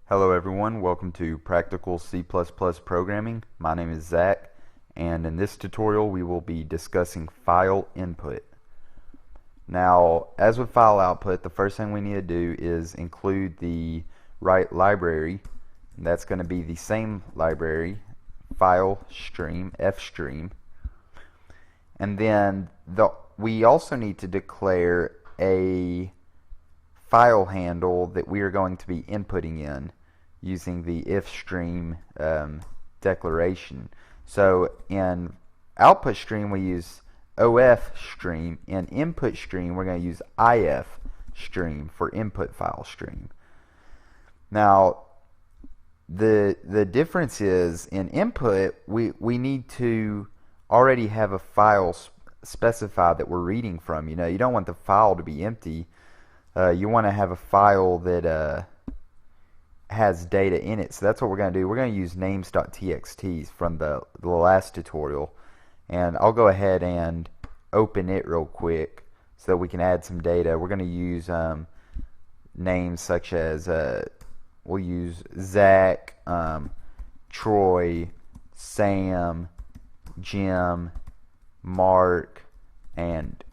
Hello everyone, welcome to Practical C++ Programming. My name is Zach, and in this tutorial we will be discussing file input. Now, as with file output, the first thing we need to do is include the right library. That's going to be the same library, file stream, fstream. And then we also need to declare a file handle that we are going to be inputting in using the ifstream declaration. So in output stream we use OF stream. In input stream we're going to use IF stream for input file stream. Now the difference is in input we need to already have a file specified that we're reading from. You don't want the file to be empty. You want to have a file that has data in it. So that's what we're going to do. We're going to use names.txt from the last tutorial, and I'll go ahead and open it real quick so that we can add some data. We're going to use names such as we'll use Zach, Troy, Sam, Jim, Mark, and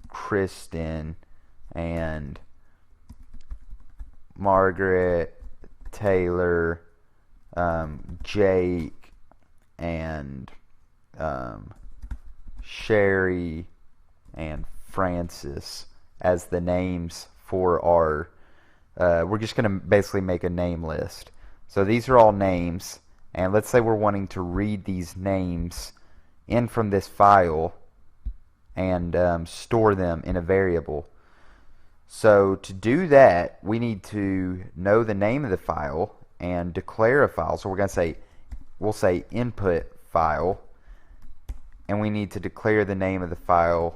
Kristen, and Margaret, Taylor, Jake, and Sherry, and Francis as the names for our we're just going to basically make a name list. So these are all names, and let's say we're wanting to read these names in from this file and store them in a variable. So to do that, we need to know the name of the file and declare a file. So we'll say input file, and we need to declare the name of the file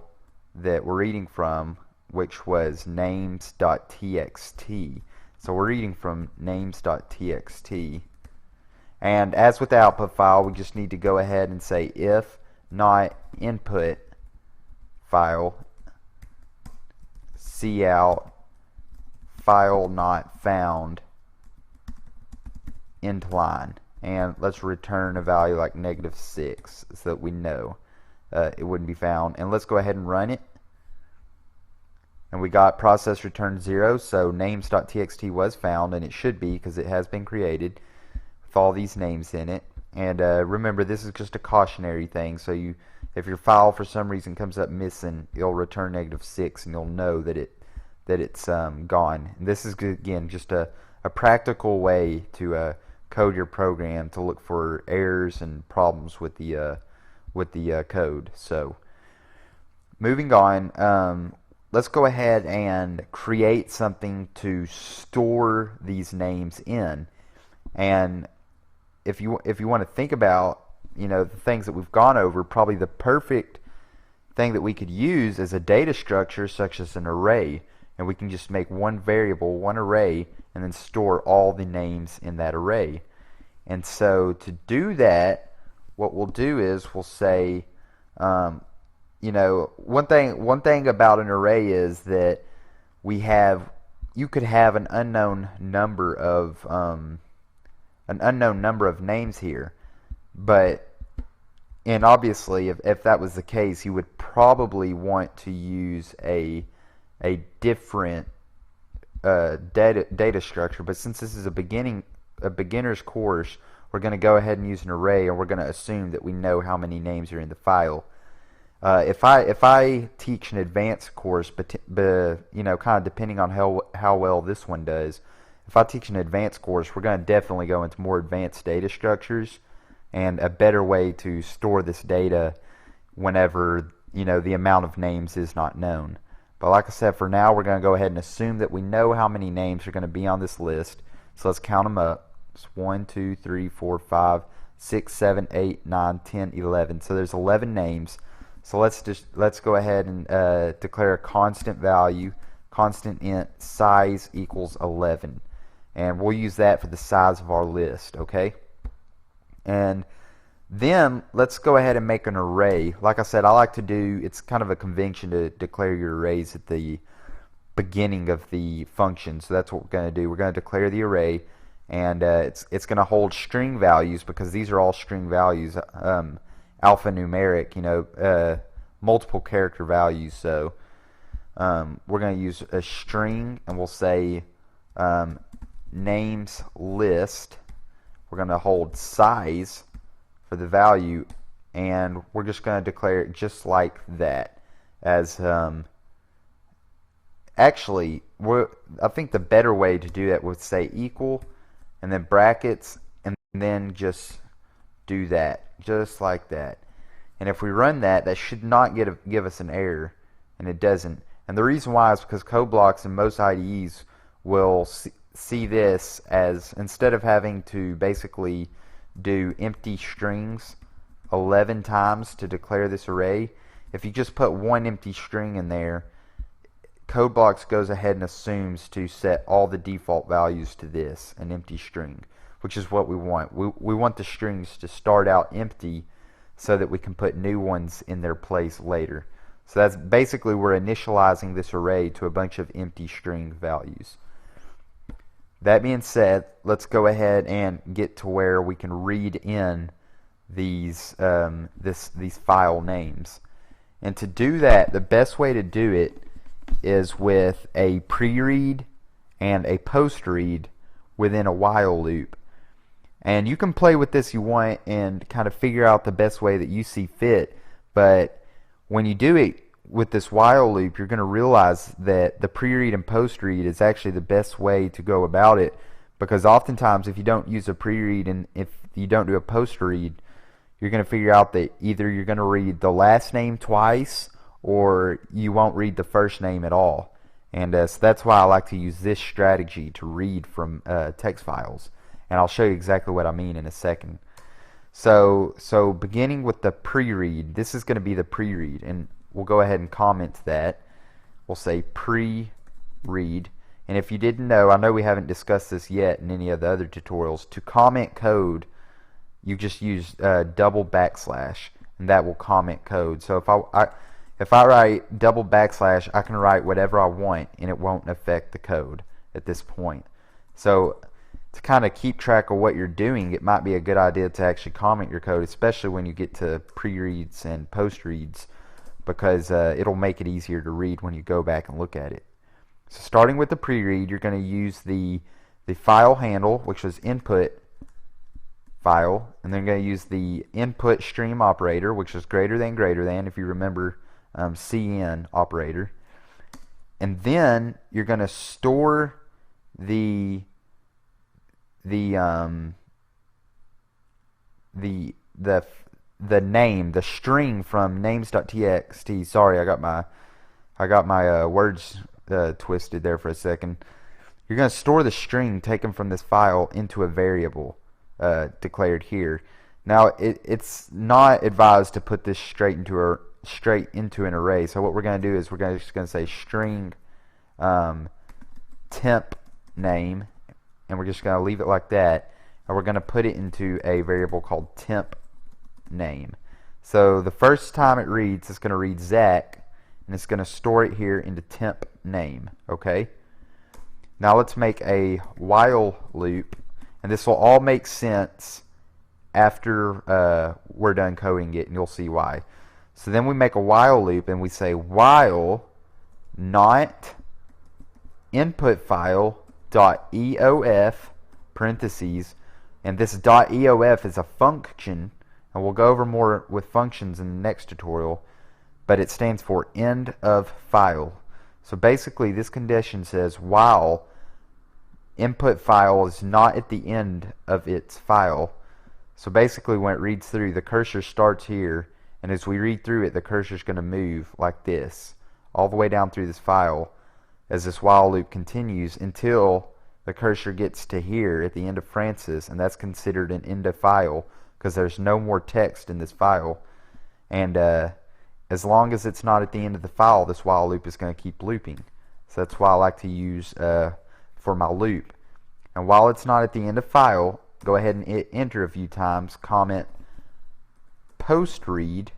that we're reading from, which was names.txt. So we're reading from names.txt. And as with the output file, we just need to go ahead and say if not input file, cout file not found end line, and let's return a value like -6 so that we know it wouldn't be found. And let's go ahead and run it, and we got process return 0. So names.txt was found, and it should be because it has been created with all these names in it. And remember, this is just a cautionary thing, so if your file for some reason comes up missing, it'll return -6, and you'll know that it's gone. And this is, again, just a practical way to code your program to look for errors and problems with the code. So moving on, let's go ahead and create something to store these names in. And if you want to think about the things that we've gone over, probably the perfect thing that we could use is a data structure such as an array, and we can just make one variable, one array, and then store all the names in that array. And so to do that, what we'll do is we'll say one thing about an array is that you could have an unknown number of names here. And obviously, if that was the case, you would probably want to use a different data structure. But since this is a beginner's course, we're going to go ahead and use an array, and we're going to assume that we know how many names are in the file. If I teach an advanced course, kind of depending on how well this one does, if I teach an advanced course, we're going to definitely go into more advanced data structures and a better way to store this data whenever the amount of names is not known. But like I said, for now we're going to go ahead and assume that we know how many names are going to be on this list. So let's count them up. It's 1, 2, 3, 4, 5, 6, 7, 8, 9, 10, 11. So there's 11 names. So let's go ahead and declare a constant value, constant int size equals 11, and we'll use that for the size of our list. Okay. And then let's go ahead and make an array. Like I said, I like to do, it's kind of a convention to declare your arrays at the beginning of the function. So that's what we're going to do. We're going to declare the array, and it's going to hold string values because these are all string values, alphanumeric, multiple character values. So we're going to use a string, and we'll say names list. We're going to hold size for the value, and we're just going to declare it just like that. As actually, I think the better way to do that would say equal, and then brackets, and then just do that, just like that. And if we run that, that should not give us an error, and it doesn't. And the reason why is because code blocks in most IDEs will see this as, instead of having to basically do empty strings 11 times to declare this array, if you just put one empty string in there, code blocks goes ahead and assumes to set all the default values to this, an empty string, which is what we want. We want the strings to start out empty so that we can put new ones in their place later. So that's basically, we're initializing this array to a bunch of empty string values. That being said, let's go ahead and get to where we can read in these these file names. And to do that, the best way to do it is with a pre-read and a post-read within a while loop. And you can play with this you want and kind of figure out the best way that you see fit, but when you do it with this while loop, you're going to realize that the pre-read and post-read is actually the best way to go about it, because oftentimes if you don't use a pre-read and if you don't do a post-read, you're going to figure out that either you're going to read the last name twice or you won't read the first name at all. And so that's why I like to use this strategy to read from text files. And I'll show you exactly what I mean in a second. So beginning with the pre-read, this is going to be the pre-read, and we'll go ahead and comment that. We'll say pre-read. And if you didn't know, I know we haven't discussed this yet in any of the other tutorials, to comment code, you just use double backslash, and that will comment code. So if I write double backslash, I can write whatever I want, and it won't affect the code at this point. So to kind of keep track of what you're doing, it might be a good idea to actually comment your code, especially when you get to pre-reads and post-reads, because it'll make it easier to read when you go back and look at it. So starting with the pre-read, you're going to use the file handle, which is input file, and then you're going to use the input stream operator, which is greater than, if you remember CN operator. And then you're going to store the name, the string from names.txt. Sorry, I got my words twisted there for a second. You're going to store the string taken from this file into a variable declared here. Now it's not advised to put this straight into an array. So what we're going to do is we're just going to say string temp name, and we're just going to leave it like that, and we're going to put it into a variable called temp name. So the first time it reads, it's going to read Zach, and it's going to store it here into temp name. Okay. Now let's make a while loop, and this will all make sense after we're done coding it, and you'll see why. So then we make a while loop, and we say while not input file .eof parentheses, and this .eof is a function, and we'll go over more with functions in the next tutorial, but it stands for end of file. So basically this condition says while input file is not at the end of its file. So basically when it reads through, the cursor starts here, and as we read through it, the cursor is going to move like this all the way down through this file as this while loop continues until the cursor gets to here at the end of Francis, and that's considered an end of file because there's no more text in this file. And as long as it's not at the end of the file, this while loop is going to keep looping. So that's why I like to use for my loop. And while it's not at the end of file, go ahead and enter a few times, comment post read,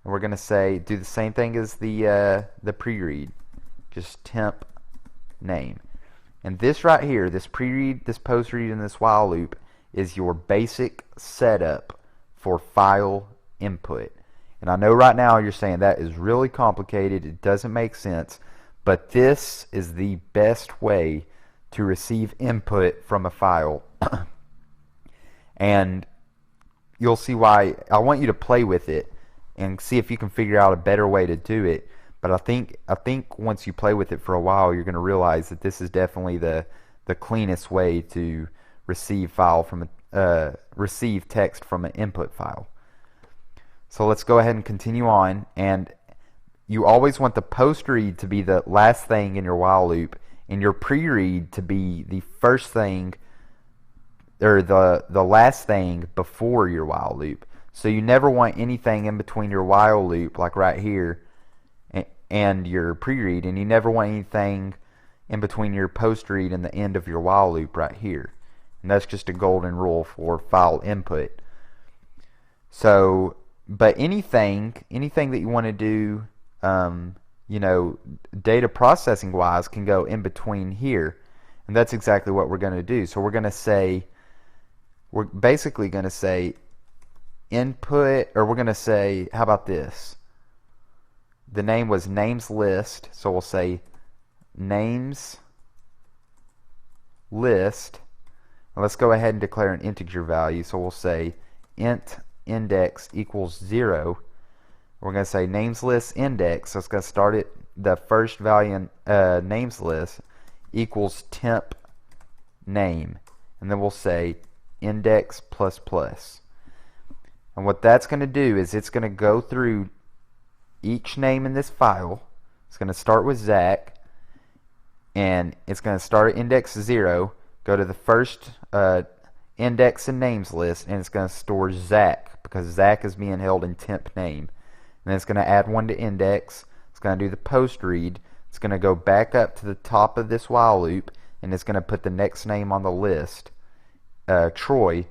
and we're going to say do the same thing as the pre-read, just temp name. And this right here, this pre-read, this post-read, and this while loop is your basic setup for file input. And I know right now you're saying that is really complicated, it doesn't make sense, but this is the best way to receive input from a file. And you'll see why. I want you to play with it and see if you can figure out a better way to do it. But I think once you play with it for a while, you're going to realize that this is definitely the cleanest way to receive receive text from an input file. So let's go ahead and continue on. And you always want the post read to be the last thing in your while loop, and your pre-read to be the first thing, or the last thing before your while loop. So you never want anything in between your while loop, like right here, and your pre-read, and you never want anything in between your post-read and the end of your while loop right here. And that's just a golden rule for file input. So, but anything that you want to do, you know, data processing wise, can go in between here, and that's exactly what we're going to do. So we're basically going to say input, or we're going to say, how about this? The name was names list, so we'll say names list. And let's go ahead and declare an integer value. So we'll say int index equals 0. We're going to say names list index, so it's going to start at the first value in names list equals temp name, and then we'll say index plus plus. And what that's going to do is it's going to go through each name in this file. It's going to start with Zach, and it's going to start at index 0, go to the first index in names list, and it's going to store Zach because Zach is being held in temp name. And then it's going to add 1 to index. It's going to do the post read. It's going to go back up to the top of this while loop, and it's going to put the next name on the list, Troy,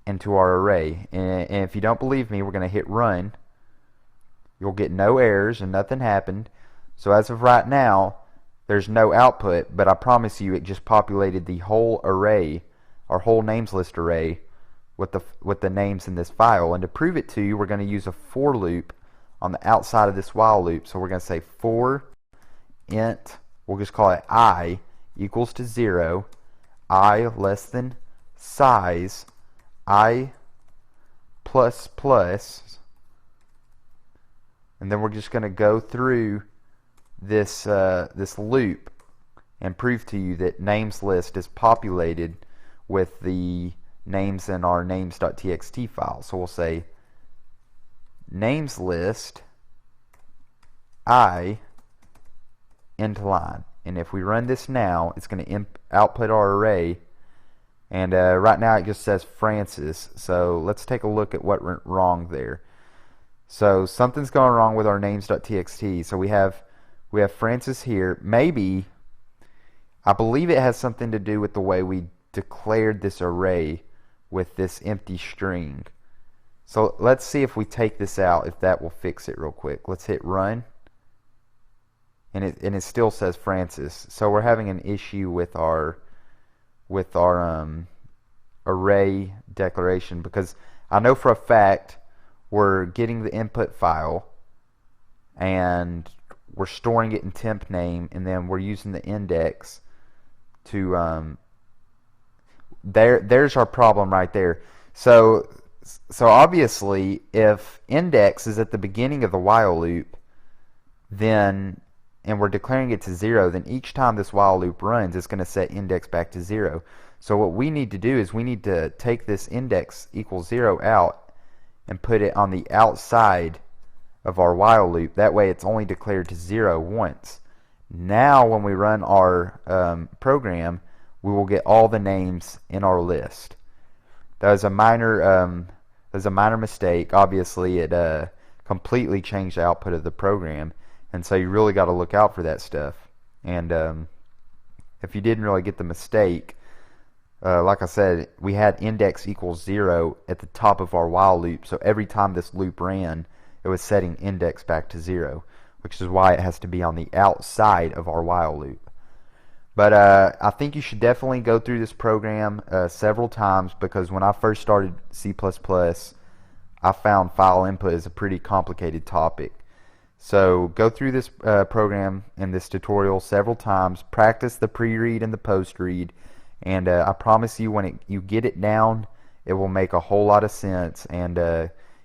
into our array. And if you don't believe me, we're going to hit run. You'll get no errors and nothing happened. So as of right now, there's no output, but I promise you it just populated the whole array, our whole names list array, with the names in this file. And to prove it to you, we're going to use a for loop on the outside of this while loop. So we're going to say for int, we'll just call it I equals to 0, I less than size, I plus plus, and then we're just going to go through this this loop and prove to you that names list is populated with the names in our names.txt file. So we'll say names list I end line, and if we run this now, it's going to output our array. And right now it just says Francis. So let's take a look at what went wrong there. So something's going wrong with our names.txt. So we have Francis here. Maybe, I believe it has something to do with the way we declared this array with this empty string. So let's see if we take this out, if that will fix it real quick. Let's hit run. And it still says Francis. So we're having an issue with our array declaration, because I know for a fact we're getting the input file and we're storing it in temp name, and then we're using the index to there's our problem right there. So obviously if index is at the beginning of the while loop, then, and we're declaring it to 0, then each time this while loop runs, it's going to set index back to 0. So what we need to do is we need to take this index equals 0 out and put it on the outside of our while loop. That way it's only declared to 0 once. Now when we run our program, we will get all the names in our list. That was a minor mistake. Obviously it completely changed the output of the program, and so you really got to look out for that stuff. And if you didn't really get the mistake, like I said, we had index equals 0 at the top of our while loop, so every time this loop ran, it was setting index back to 0, which is why it has to be on the outside of our while loop. But I think you should definitely go through this program several times, because when I first started C++, I found file input is a pretty complicated topic. So go through this program in this tutorial several times, practice the pre-read and the post-read, and I promise you when you get it down, it will make a whole lot of sense, and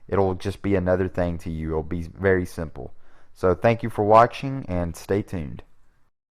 it'll just be another thing to you. It'll be very simple. So thank you for watching, and stay tuned.